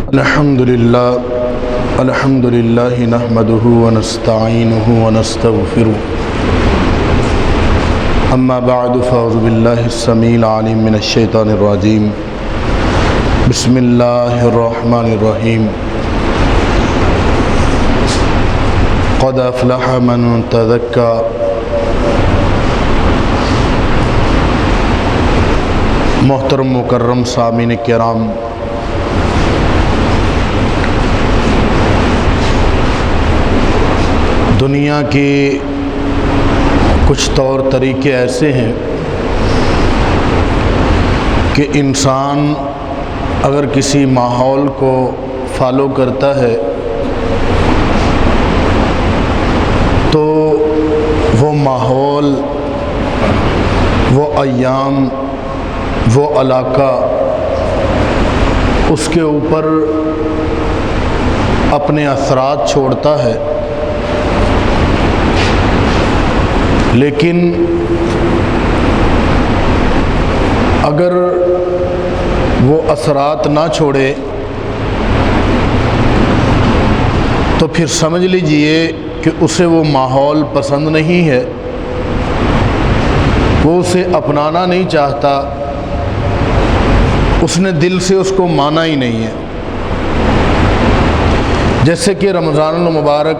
الحمد لله نحمده ونستعينه ونستغفره اما بعد فاعوذ بالله السميع العليم من الشيطان الرجيم بسم الله الرحمن الرحيم قد افلح من تزكى محترم مکرم سامعین کرام، دنیا کے کچھ طور طریقے ایسے ہیں کہ انسان اگر کسی ماحول کو فالو کرتا ہے تو وہ ماحول، وہ ایام، وہ علاقہ اس کے اوپر اپنے اثرات چھوڑتا ہے، لیکن اگر وہ اثرات نہ چھوڑے تو پھر سمجھ لیجئے کہ اسے وہ ماحول پسند نہیں ہے، وہ اسے اپنانا نہیں چاہتا، اس نے دل سے اس کو مانا ہی نہیں ہے۔ جیسے کہ رمضان المبارک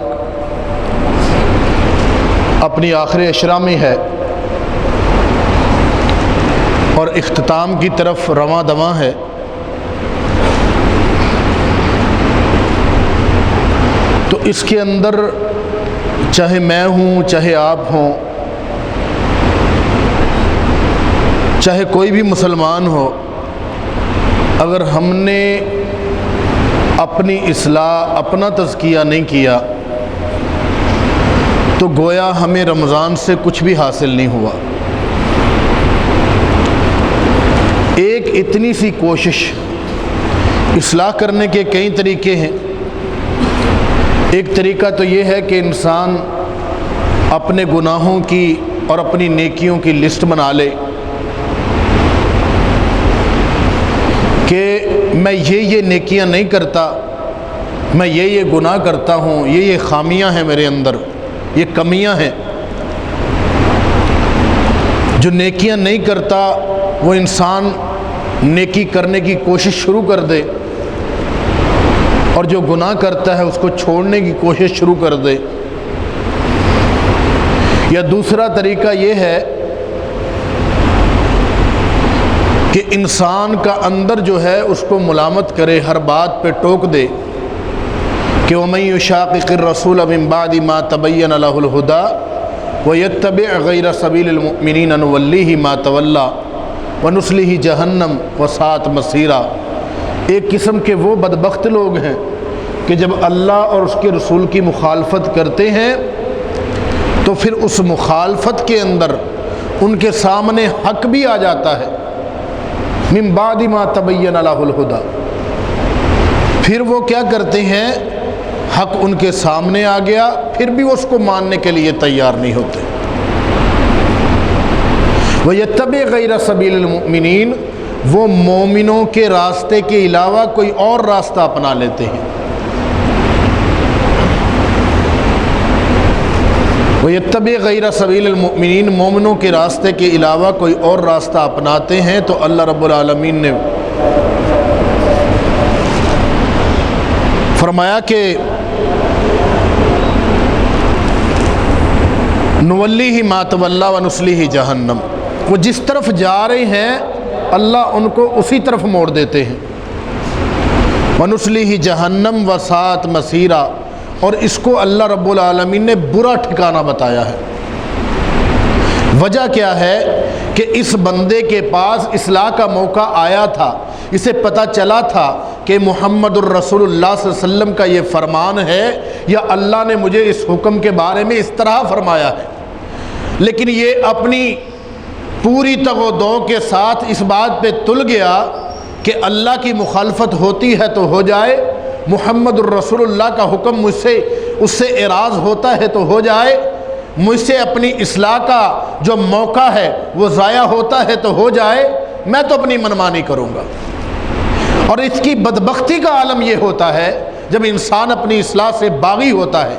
اپنی آخری عشرہ میں ہے اور اختتام کی طرف رواں دواں ہے، تو اس کے اندر چاہے میں ہوں، چاہے آپ ہوں، چاہے کوئی بھی مسلمان ہو، اگر ہم نے اپنی اصلاح، اپنا تزکیہ نہیں کیا تو گویا ہمیں رمضان سے کچھ بھی حاصل نہیں ہوا۔ ایک اتنی سی کوشش، اصلاح کرنے کے کئی طریقے ہیں۔ ایک طریقہ تو یہ ہے کہ انسان اپنے گناہوں کی اور اپنی نیکیوں کی لسٹ بنا لے کہ میں یہ نیکیاں نہیں کرتا، میں یہ گناہ کرتا ہوں، یہ خامیاں ہیں میرے اندر، یہ کمیاں ہیں۔ جو نیکیاں نہیں کرتا وہ انسان نیکی کرنے کی کوشش شروع کر دے، اور جو گناہ کرتا ہے اس کو چھوڑنے کی کوشش شروع کر دے۔ یا دوسرا طریقہ یہ ہے کہ انسان کا اندر جو ہے اس کو ملامت کرے، ہر بات پہ ٹوک دے کہ وَمَن يُشَاقِقِ الرَّسُولَ مِن بَعْدِ مَا تَبَيَّنَ لَهُ الْهُدَى وَيَتَّبِعْ غَيْرَ سَبِيلِ الْمُؤْمِنِينَ نُوَلِّهِ مَا تَوَلَّى وَنُصْلِهِ جَهَنَّمَ وَسَاءَتْ مَصِيرًا۔ ایک قسم کے وہ بدبخت لوگ ہیں کہ جب اللہ اور اس کے رسول کی مخالفت کرتے ہیں تو پھر اس مخالفت کے اندر ان کے سامنے حق بھی آ جاتا ہے، من بعد ما تبین له الہدی، پھر وہ کیا کرتے ہیں، حق ان کے سامنے آ گیا، پھر بھی وہ اس کو ماننے کے لیے تیار نہیں ہوتے۔ وَيَتَّبِعْ غَيْرَ سَبِيلِ الْمُؤْمِنِينَ، وہ مومنوں کے راستے کے علاوہ کوئی اور راستہ اپنا لیتے ہیں۔ وَيَتَّبِعْ غَيْرَ سَبِيلِ الْمُؤْمِنِينَ، مومنوں کے راستے کے علاوہ کوئی اور راستہ اپناتے ہیں، تو اللہ رب العالمین نے فرمایا کہ نُوَلِّهِ مَا تَوَلَّى وَنُصْلِهِ جَهَنَّمَ، وہ جس طرف جا رہے ہیں اللہ ان کو اسی طرف موڑ دیتے ہیں۔ وَنُصْلِهِ جَهَنَّمَ وَسَاءَتْ مَصِيرًا، اور اس کو اللہ رب العالمین نے برا ٹھکانہ بتایا ہے۔ وجہ کیا ہے کہ اس بندے کے پاس اصلاح کا موقع آیا تھا، اسے پتہ چلا تھا کہ محمد الرسول اللہ صلی اللہ علیہ وسلم کا یہ فرمان ہے یا اللہ نے مجھے اس حکم کے بارے میں اس طرح فرمایا ہے، لیکن یہ اپنی پوری تگ و دو کے ساتھ اس بات پہ تل گیا کہ اللہ کی مخالفت ہوتی ہے تو ہو جائے، محمد الرسول اللہ کا حکم مجھ سے اس سے اعراض ہوتا ہے تو ہو جائے، مجھ سے اپنی اصلاح کا جو موقع ہے وہ ضائع ہوتا ہے تو ہو جائے، میں تو اپنی منمانی کروں گا۔ اور اس کی بدبختی کا عالم یہ ہوتا ہے جب انسان اپنی اصلاح سے باغی ہوتا ہے،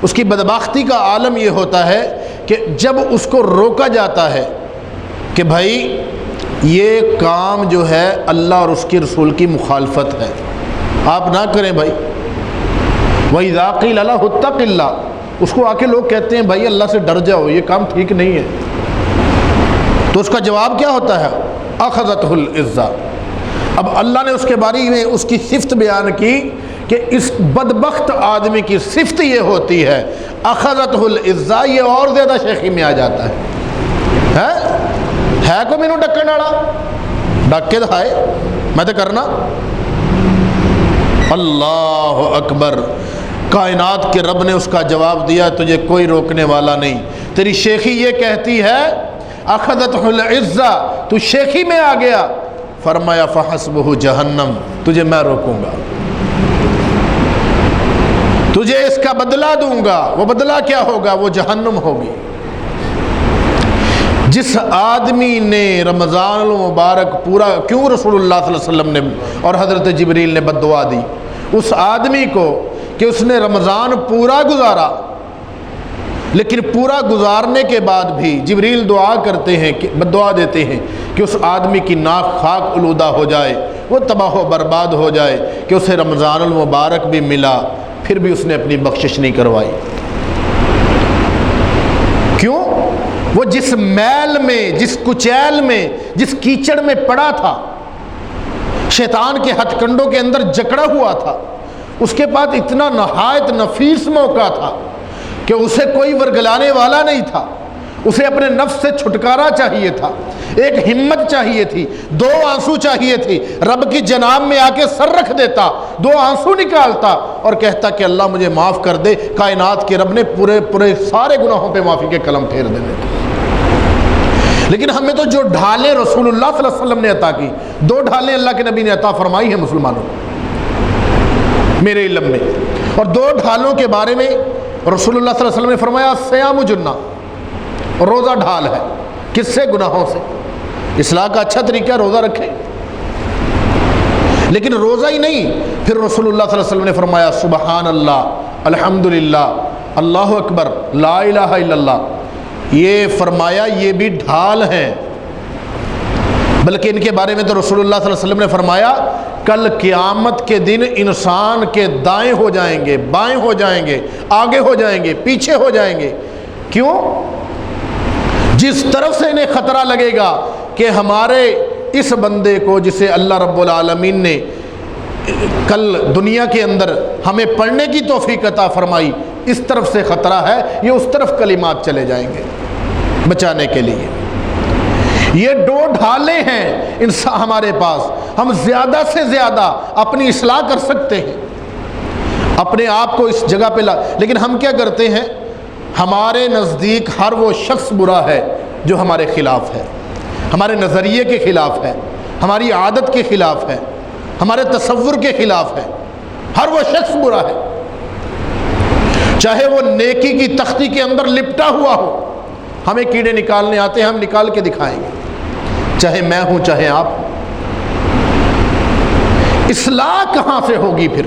اس کی بدبختی کا عالم یہ ہوتا ہے کہ جب اس کو روکا جاتا ہے کہ بھائی یہ کام جو ہے اللہ اور اس کے رسول کی مخالفت ہے، آپ نہ کریں بھائی۔ وَإِذَا قِيلَ لَهُ اتَّقِ اللَّهَ، اس کو آ کے لوگ کہتے ہیں بھائی اللہ سے ڈر جاؤ، یہ کام ٹھیک نہیں ہے، تو اس کا جواب کیا ہوتا ہے؟ أَخَذَتْهُ الْعِزَّةُ۔ اب اللہ نے اس کے بارے میں اس کی صفت بیان کی کہ اس بدبخت آدمی کی صفت یہ ہوتی ہے أَخَذَتْهُ الْعِزَّةُ، یہ اور زیادہ شیخی میں آ جاتا ہے کو مینوں ڈکن والا ڈک کے دکھائے، میں تو کرنا۔ اللہ اکبر، کائنات کے رب نے اس کا جواب دیا تجھے کوئی روکنے والا نہیں، تیری شیخی یہ کہتی ہے اخذتہ العزہ، تو شیخی میں آ گیا، فرمایا فحسبہ جہنم، تجھے میں روکوں گا، تجھے اس کا بدلہ دوں گا۔ وہ بدلہ کیا ہوگا؟ وہ جہنم ہوگی۔ جس آدمی نے رمضان المبارک پورا، کیوں رسول اللہ صلی اللہ علیہ وسلم نے اور حضرت جبریل نے بد دعا دی اس آدمی کو کہ اس نے رمضان پورا گزارا، لیکن پورا گزارنے کے بعد بھی جبریل دعا کرتے ہیں کہ بد دعا دیتے ہیں کہ اس آدمی کی ناک خاک آلودہ ہو جائے، وہ تباہ و برباد ہو جائے، کہ اسے رمضان المبارک بھی ملا پھر بھی اس نے اپنی بخشش نہیں کروائی۔ کیوں؟ وہ جس میل میں، جس کچیل میں، جس کیچڑ میں پڑا تھا، شیطان کے ہتھ کنڈوں کے اندر جکڑا ہوا تھا، اس کے پاس اتنا نہایت نفیس موقع تھا کہ اسے کوئی ورگلانے والا نہیں تھا، اسے اپنے نفس سے چھٹکارا چاہیے تھا، ایک ہمت چاہیے تھی، 2 آنسو چاہیے تھی، رب کی جناب میں آ کے سر رکھ دیتا، 2 آنسو نکالتا اور کہتا کہ اللہ مجھے معاف کر دے، کائنات کے رب نے پورے سارے گناہوں پہ معافی کے قلم پھیر دینے تھے۔ لیکن ہمیں تو جو ڈھالیں رسول اللہ صلی اللہ علیہ وسلم نے عطا کی، 2 ڈھالیں اللہ کے نبی نے عطا فرمائی ہیں مسلمانوں کو میرے علم میں، اور 2 ڈھالوں کے بارے میں رسول اللہ صلی اللہ علیہ وسلم نے فرمایا سیام جنہ، روزہ ڈھال ہے، کس سے؟ گناہوں سے۔ اصلاح کا اچھا طریقہ روزہ رکھیں، لیکن روزہ ہی نہیں، پھر رسول اللہ صلی اللہ علیہ وسلم نے فرمایا سبحان اللہ، الحمدللہ، اللہ اکبر، لا الہ الا اللہ، یہ فرمایا یہ بھی ڈھال ہیں، بلکہ ان کے بارے میں تو رسول اللہ صلی اللہ علیہ وسلم نے فرمایا کل قیامت کے دن انسان کے دائیں ہو جائیں گے، بائیں ہو جائیں گے، آگے ہو جائیں گے، پیچھے ہو جائیں گے۔ کیوں؟ جس طرف سے انہیں خطرہ لگے گا کہ ہمارے اس بندے کو جسے اللہ رب العالمین نے کل دنیا کے اندر ہمیں پڑھنے کی توفیق عطا فرمائی، اس طرف سے خطرہ ہے، یہ اس طرف کلمات چلے جائیں گے بچانے کے لیے۔ یہ 2 ڈھالیں ہیں انسان ہمارے پاس، ہم زیادہ سے زیادہ اپنی اصلاح کر سکتے ہیں، اپنے آپ کو اس جگہ پہ لیکن ہم کیا کرتے ہیں؟ ہمارے نزدیک ہر وہ شخص برا ہے جو ہمارے خلاف ہے، ہمارے نظریے کے خلاف ہے، ہماری عادت کے خلاف ہے، ہمارے تصور کے خلاف ہے، ہر وہ شخص برا ہے، چاہے وہ نیکی کی تختی کے اندر لپٹا ہوا ہو۔ ہمیں کیڑے نکالنے آتے ہیں، ہم نکال کے دکھائیں گے، چاہے میں ہوں چاہے آپ ہوں۔ اصلاح کہاں سے ہوگی پھر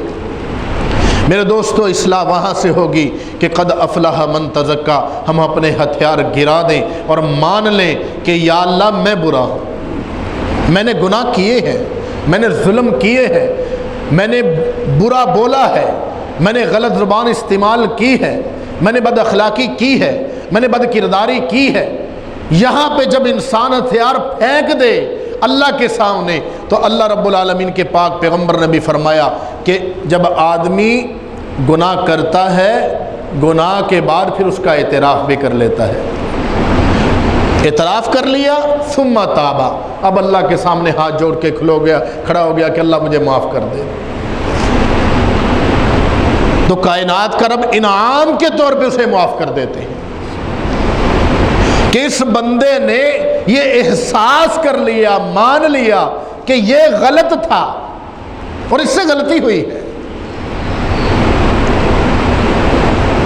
میرے دوستو؟ اصلاح وہاں سے ہوگی کہ قد افلح من تزکا، ہم اپنے ہتھیار گرا دیں اور مان لیں کہ یا اللہ میں برا ہوں، میں نے گناہ کیے ہیں، میں نے ظلم کیے ہیں، میں نے برا بولا ہے، میں نے غلط زبان استعمال کی ہے، میں نے بد اخلاقی کی ہے، میں نے بد کرداری کی ہے۔ یہاں پہ جب انسان ہتھیار پھینک دے اللہ کے سامنے، تو اللہ رب العالمین کے پاک پیغمبر نے بھی فرمایا کہ جب آدمی گناہ کرتا ہے، گناہ کے بعد پھر اس کا اعتراف بھی کر لیتا ہے، اعتراف کر لیا ثم تابا، اب اللہ کے سامنے ہاتھ جوڑ کے کھڑا ہو گیا کہ اللہ مجھے معاف کر دے، تو کائنات کا رب انعام کے طور پہ اسے معاف کر دیتے ہیں کہ اس بندے نے یہ احساس کر لیا، مان لیا کہ یہ غلط تھا اور اس سے غلطی ہوئی ہے۔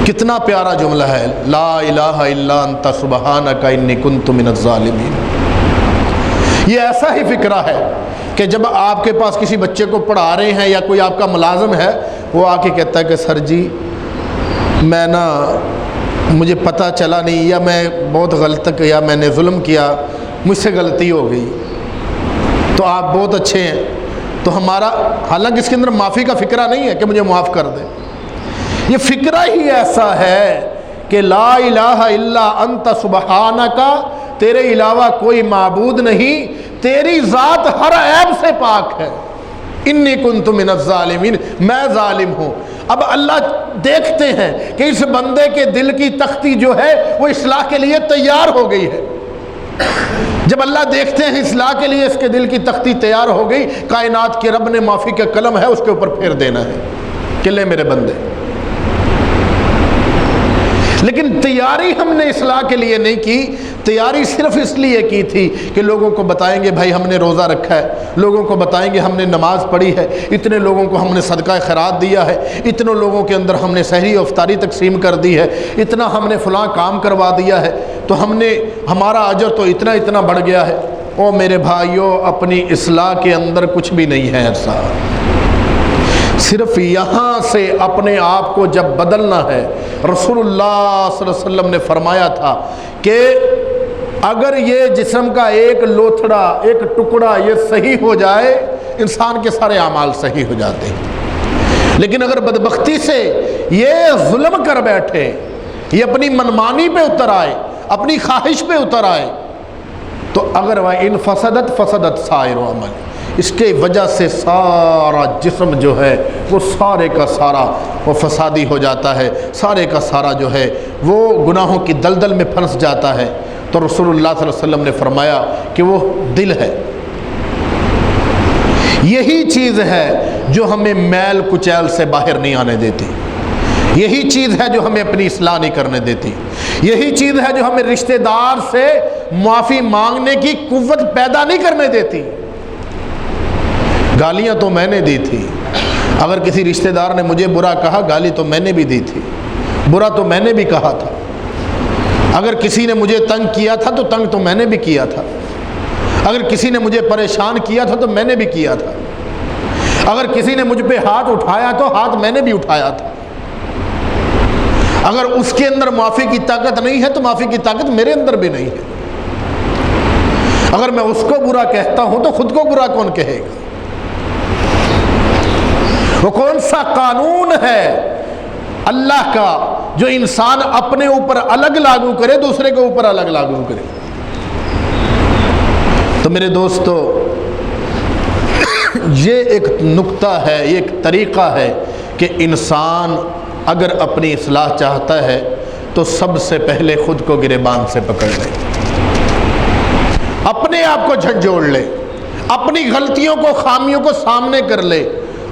کتنا پیارا جملہ ہے، لا الہ الا انت سبحانک انی کنت من الظالمین۔ یہ ایسا ہی فکرہ ہے کہ جب آپ کے پاس کسی بچے کو پڑھا رہے ہیں یا کوئی آپ کا ملازم ہے، وہ آ کے کہتا ہے کہ سر جی میں مجھے پتہ چلا نہیں، یا میں بہت غلط کیا، میں نے ظلم کیا، مجھ سے غلطی ہو گئی، تو آپ بہت اچھے ہیں، تو ہمارا حالانکہ اس کے اندر معافی کا فکرہ نہیں ہے کہ مجھے معاف کر دے، یہ فکرہ ہی ایسا ہے کہ لا الہ الا انت سبحانک، تیرے علاوہ کوئی معبود نہیں، تیری ذات ہر عیب سے پاک ہے، انی کنت من الظالمین، میں ظالم ہوں۔ اب اللہ دیکھتے ہیں کہ اس بندے کے دل کی تختی جو ہے وہ اصلاح کے لیے تیار ہو گئی ہے۔ جب اللہ دیکھتے ہیں اصلاح کے لیے اس کے دل کی تختی تیار ہو گئی، کائنات کے رب نے معافی کا قلم ہے اس کے اوپر پھیر دینا ہے کہ لے میرے بندے۔ لیکن تیاری ہم نے اصلاح کے لیے نہیں کی، تیاری صرف اس لیے کی تھی کہ لوگوں کو بتائیں گے بھائی ہم نے روزہ رکھا ہے، لوگوں کو بتائیں گے ہم نے نماز پڑھی ہے، اتنے لوگوں کو ہم نے صدقہ خیرات دیا ہے، اتنے لوگوں کے اندر ہم نے سحری و افطاری تقسیم کر دی ہے، اتنا ہم نے فلاں کام کروا دیا ہے، تو ہمارا اجر تو اتنا اتنا بڑھ گیا ہے۔ او میرے بھائیو، اپنی اصلاح کے اندر کچھ بھی نہیں ہے ایسا، صرف یہاں سے اپنے آپ کو جب بدلنا ہے۔ رسول اللہ صلی اللہ علیہ وسلم نے فرمایا تھا کہ اگر یہ جسم کا ایک لوتھڑا، ایک ٹکڑا یہ صحیح ہو جائے، انسان کے سارے اعمال صحیح ہو جاتے ہیں، لیکن اگر بدبختی سے یہ ظلم کر بیٹھے، یہ اپنی منمانی پہ اتر آئے، اپنی خواہش پہ اتر آئے، تو اگر وَإِن فَسَدَتْ فَسَدَتْ سَائِرُ عَمَلِ، اس کے وجہ سے سارا جسم جو ہے وہ سارے کا سارا وہ فسادی ہو جاتا ہے، سارے کا سارا جو ہے وہ گناہوں کی دلدل میں پھنس جاتا ہے۔ تو رسول اللہ صلی اللہ علیہ وسلم نے فرمایا کہ وہ دل ہے، یہی چیز ہے جو ہمیں میل کچیل سے باہر نہیں آنے دیتی، یہی چیز ہے جو ہمیں اپنی اصلاح نہیں کرنے دیتی، یہی چیز ہے جو ہمیں رشتہ دار سے معافی مانگنے کی قوت پیدا نہیں کرنے دیتی۔ گالیاں تو میں نے دی تھی، اگر کسی رشتہ دار نے مجھے برا کہا، گالی تو میں نے بھی دی تھی، برا تو میں نے بھی کہا تھا، اگر کسی نے مجھے تنگ کیا تھا تو تنگ تو میں نے بھی کیا تھا، اگر کسی نے مجھے پریشان کیا تھا تو میں نے بھی کیا تھا، اگر کسی نے مجھ پہ ہاتھ اٹھایا تو ہاتھ میں نے بھی اٹھایا تھا، اگر اس کے اندر معافی کی طاقت نہیں ہے تو معافی کی طاقت میرے اندر بھی نہیں ہے، اگر میں اس کو برا کہتا ہوں تو خود کو برا کون کہے گا؟ وہ کون سا قانون ہے اللہ کا جو انسان اپنے اوپر الگ لاگو کرے، دوسرے کے اوپر الگ لاگو کرے؟ تو میرے دوستو، یہ ایک نکتہ ہے، یہ ایک طریقہ ہے کہ انسان اگر اپنی اصلاح چاہتا ہے تو سب سے پہلے خود کو گریبان سے پکڑ لے، اپنے آپ کو جھنجھوڑ لے، اپنی غلطیوں کو، خامیوں کو سامنے کر لے،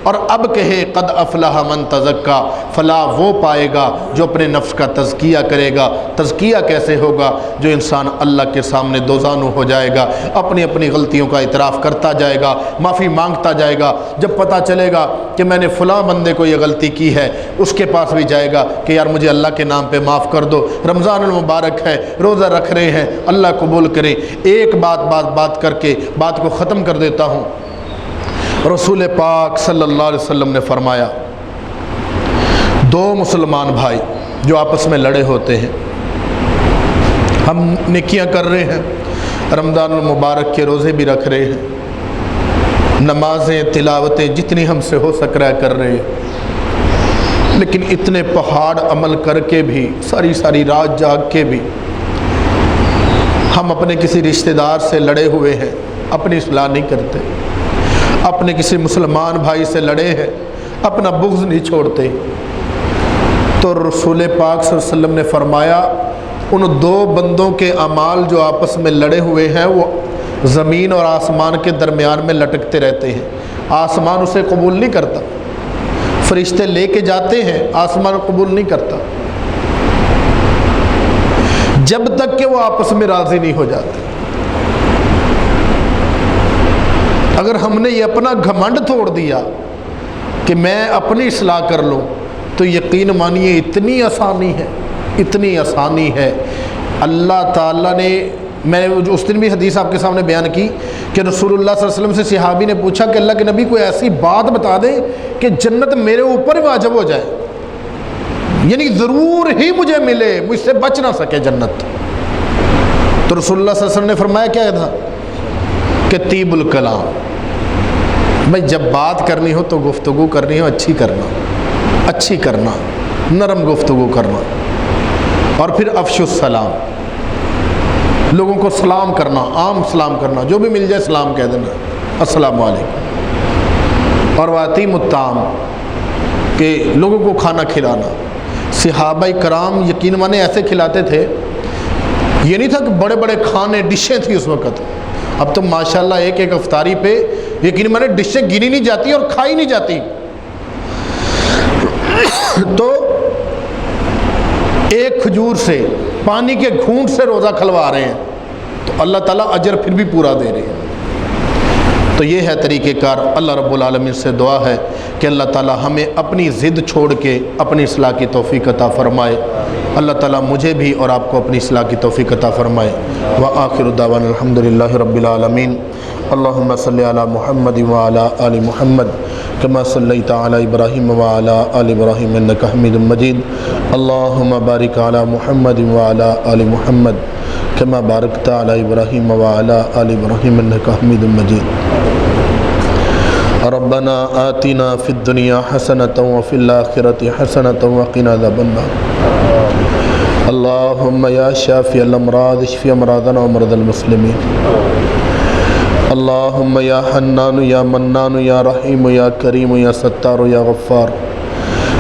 اور اب کہے قد افلح من تزکا، فلاح وہ پائے گا جو اپنے نفس کا تزکیہ کرے گا۔ تزکیہ کیسے ہوگا؟ جو انسان اللہ کے سامنے دوزانو ہو جائے گا، اپنی اپنی غلطیوں کا اعتراف کرتا جائے گا، معافی مانگتا جائے گا، جب پتہ چلے گا کہ میں نے فلاں بندے کو یہ غلطی کی ہے، اس کے پاس بھی جائے گا کہ یار مجھے اللہ کے نام پہ معاف کر دو، رمضان المبارک ہے، روزہ رکھ رہے ہیں، اللہ قبول کرے۔ ایک بات کر کے بات کو ختم کر دیتا ہوں۔ رسول پاک صلی اللہ علیہ وسلم نے فرمایا، دو مسلمان بھائی جو آپس میں لڑے ہوتے ہیں، ہم نیکیاں کر رہے ہیں، رمضان المبارک کے روزے بھی رکھ رہے ہیں، نمازیں تلاوتیں جتنی ہم سے ہو سک رہا ہے کر رہے ہیں، لیکن اتنے پہاڑ عمل کر کے بھی، ساری رات جاگ کے بھی ہم اپنے کسی رشتہ دار سے لڑے ہوئے ہیں، اپنی اصلاح نہیں کرتے، اپنے کسی مسلمان بھائی سے لڑے ہیں، اپنا بغض نہیں چھوڑتے۔ تو رسول پاک صلی اللہ علیہ وسلم نے فرمایا، ان دو بندوں کے اعمال جو آپس میں لڑے ہوئے ہیں وہ زمین اور آسمان کے درمیان میں لٹکتے رہتے ہیں، آسمان اسے قبول نہیں کرتا، فرشتے لے کے جاتے ہیں، آسمان قبول نہیں کرتا، جب تک کہ وہ آپس میں راضی نہیں ہو جاتے۔ اگر ہم نے یہ اپنا گھمنڈ توڑ دیا کہ میں اپنی اصلاح کر لوں، تو یقین مانیے اتنی آسانی ہے، اتنی آسانی ہے۔ اللہ تعالیٰ نے میں نے جو اس دن بھی حدیث آپ کے سامنے بیان کی کہ رسول اللہ صلی اللہ علیہ وسلم سے صحابی نے پوچھا کہ اللہ کے نبی کوئی ایسی بات بتا دیں کہ جنت میرے اوپر واجب ہو جائے، یعنی ضرور ہی مجھے ملے، مجھ سے بچ نہ سکے جنت۔ تو رسول اللہ صلی اللہ علیہ وسلم نے فرمایا کیا تھا کہ طیب الکلام، بھائی جب بات کرنی ہو تو گفتگو کرنی ہو اچھی کرنا، نرم گفتگو کرنا، اور پھر افشو السلام، لوگوں کو سلام کرنا، عام سلام کرنا، جو بھی مل جائے سلام کہہ دینا، السلام علیکم، اور واطیم الطعام، کہ لوگوں کو کھانا کھلانا۔ صحابہ کرام یقین مانے ایسے کھلاتے تھے، یہ نہیں تھا کہ بڑے بڑے کھانے ڈشیں تھی اس وقت، اب تو ماشاءاللہ ایک ایک افطاری پہ یقین مانے ڈشیں گنی نہیں جاتی اور کھائی نہیں جاتی۔ تو ایک کھجور سے، پانی کے گھونٹ سے روزہ کھلوا رہے ہیں تو اللہ تعالیٰ اجر پھر بھی پورا دے رہے ہیں۔ تو یہ ہے طریقہ کار۔ اللہ رب العالمین سے دعا ہے کہ اللہ تعالیٰ ہمیں اپنی ضد چھوڑ کے اپنی اصلاح کی توفیق عطا فرمائے۔ اللہ تعالیٰ مجھے بھی اور آپ کو اپنی اصلاح کی توفیق عطا فرمائے۔ وآخر دعوانا الحمدللہ رب العالمین۔ اللہم صلی علی محمد وعلی آل محمد کما صلیت علی ابراہیم وعلی آل ابراہیم انک حمید مجید۔ اللہم بارک علی محمد وعلی آل محمد کما بارکت علی ابراہیم وعلی آل ابراہیم انک حمید مجید۔ ربنا آتنا فی الدنیا حسنۃ وفی الآخرۃ حسنۃ وقنا عذاب النار۔ اللہم یا شافی الامراض اشفی امراضنا ومرضى المسلمین۔ اللہم یا حنان یا منان یا رحیم یا کریم یا ستار یا غفار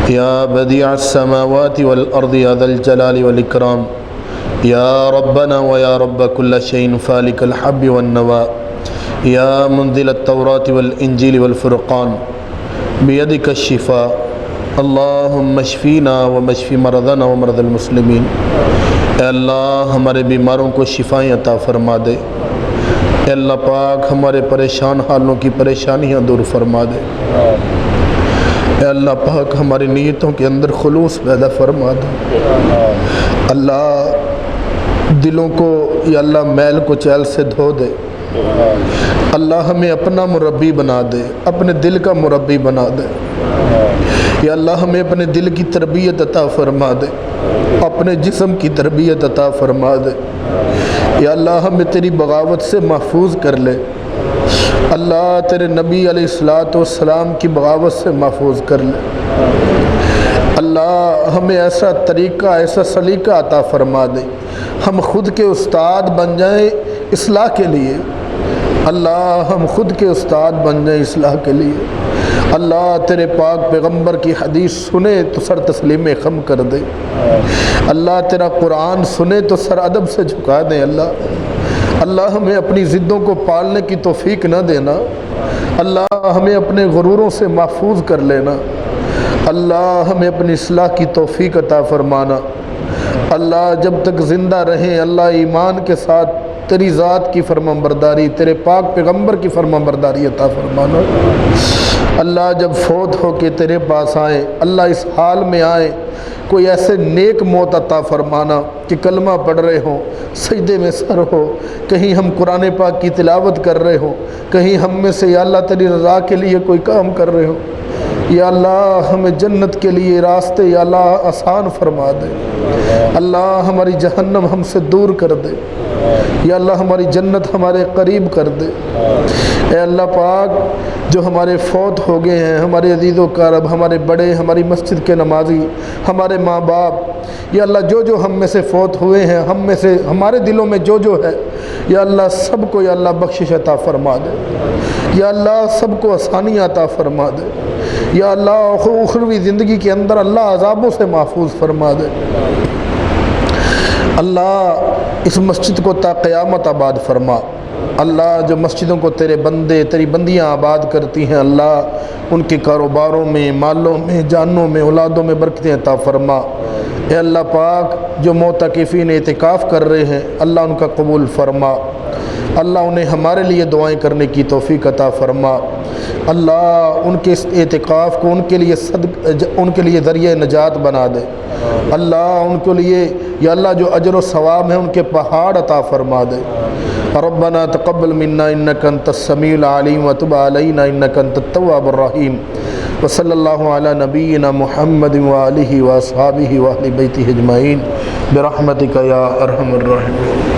یا بدیع السماوات والارض یا ذا الجلال والاکرام یا ربنا ویا رب کل شیء فالق الحب والنوا یا منزل التوراة والانجیل والفرقان بیدک الشفاء۔ اللہم اشفینا ومشفی مرضنا ومرض المسلمین۔ اے اللہ ہمارے بیماروں کو شفائیں عطا فرما دے۔ اے اللہ پاک ہمارے پریشان حالوں کی پریشانیاں دور فرما دے۔ اے اللہ پاک ہماری نیتوں کے اندر خلوص پیدا فرما دے۔ اللہ دلوں کو یا اللہ میل کو چیل سے دھو دے۔ اللہ ہمیں اپنا مربی بنا دے، اپنے دل کا مربی بنا دے۔ یا اللہ ہمیں اپنے دل کی تربیت عطا فرما دے، اپنے جسم کی تربیت عطا فرما دے۔ یا اللہ ہمیں تیری بغاوت سے محفوظ کر لے۔ اللہ تیرے نبی علیہ السلام کی بغاوت سے محفوظ کر لے۔ اللہ ہمیں ایسا طریقہ، ایسا سلیقہ عطا فرما دے، ہم خود کے استاد بن جائیں اصلاح کے لیے۔ اللہ ہم خود کے استاد بن جائیں اصلاح کے لیے۔ اللہ تیرے پاک پیغمبر کی حدیث سنے تو سر تسلیم خم کر دے۔ اللہ تیرا قرآن سنے تو سر ادب سے جھکا دے۔ اللہ ہمیں اپنی ضدوں کو پالنے کی توفیق نہ دینا۔ اللہ ہمیں اپنے غروروں سے محفوظ کر لینا۔ اللہ ہمیں اپنی اصلاح کی توفیق عطا فرمانا۔ اللہ جب تک زندہ رہیں اللہ ایمان کے ساتھ تیری ذات کی فرمانبرداری، تیرے پاک پیغمبر کی فرمانبرداری عطا فرمانا۔ اللہ جب فوت ہو کے تیرے پاس آئیں، اللہ اس حال میں آئیں، کوئی ایسے نیک موت عطا فرمانا کہ کلمہ پڑھ رہے ہوں، سجدے میں سر ہو، کہیں ہم قرآن پاک کی تلاوت کر رہے ہوں، کہیں ہم میں سے یا اللہ تیری رضا کے لیے کوئی کام کر رہے ہوں۔ یا اللہ ہمیں جنت کے لیے راستے یا اللہ آسان فرما دے۔ اللہ ہماری جہنم ہم سے دور کر دے۔ یا اللہ ہماری جنت ہمارے قریب کر دے۔ اے اللہ پاک جو ہمارے فوت ہو گئے ہیں، ہمارے عزیز و اقارب، ہمارے بڑے، ہماری مسجد کے نمازی، ہمارے ماں باپ، یا اللہ جو ہم میں سے فوت ہوئے ہیں، ہم میں سے ہمارے دلوں میں جو ہے، یا اللہ سب کو یا اللہ بخشش عطا فرما دے۔ یا اللہ سب کو آسانی عطا فرما دے۔ یا اللہ اخروی زندگی کے اندر اللہ عذابوں سے محفوظ فرما دے۔ اللہ اس مسجد کو تا قیامت آباد فرما۔ اللہ جو مسجدوں کو تیرے بندے، تیری بندیاں آباد کرتی ہیں، اللہ ان کے کاروباروں میں، مالوں میں، جانوں میں، اولادوں میں برکتیں عطا فرما۔ اے اللہ پاک جو معتکفین اعتکاف کر رہے ہیں اللہ ان کا قبول فرما۔ اللہ انہیں ہمارے لیے دعائیں کرنے کی توفیق عطا فرما۔ اللہ ان کے اس اعتکاف کو ان کے لیے ذریعہ نجات بنا دے۔ اللہ ان کے لیے یا اللہ جو اجر و ثواب ہے ان کے پہاڑ عطا فرما دے۔ ربنا تقبل منا انک انت السمیع العلیم وتب علینا انک انت التواب الرحیم وصلی اللہ علی نبینا محمد وآلہ واصحابہ واہل بیتہ اجمعین برحمتک یا ارحم الراحمین۔